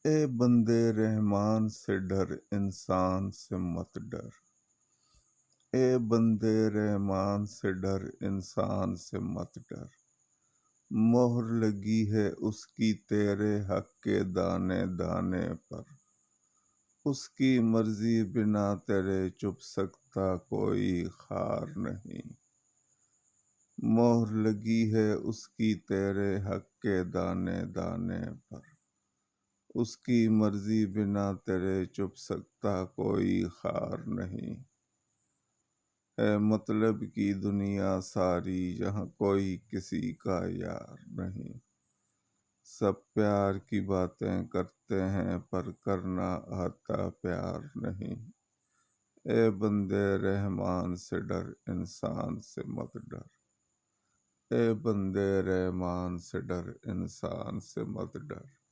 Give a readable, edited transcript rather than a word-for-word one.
اے بندے رحمان سے ڈر، انسان سے مت ڈر۔ اے بندے رحمان سے ڈر، انسان سے مت ڈر۔ مہر لگی ہے اس کی تیرے حق کے دانے دانے پر، اس کی مرضی بنا تیرے چپ سکتا کوئی خار نہیں۔ مہر لگی ہے اس کی تیرے حق کے دانے دانے پر، اس کی مرضی بنا تیرے چپ سکتا کوئی خار نہیں۔ ہے مطلب کی دنیا ساری، یہاں کوئی کسی کا یار نہیں۔ سب پیار کی باتیں کرتے ہیں پر کرنا آتا پیار نہیں۔ اے بندے رحمان سے ڈر، انسان سے مت ڈر۔ اے بندے رحمان سے ڈر، انسان سے مت ڈر۔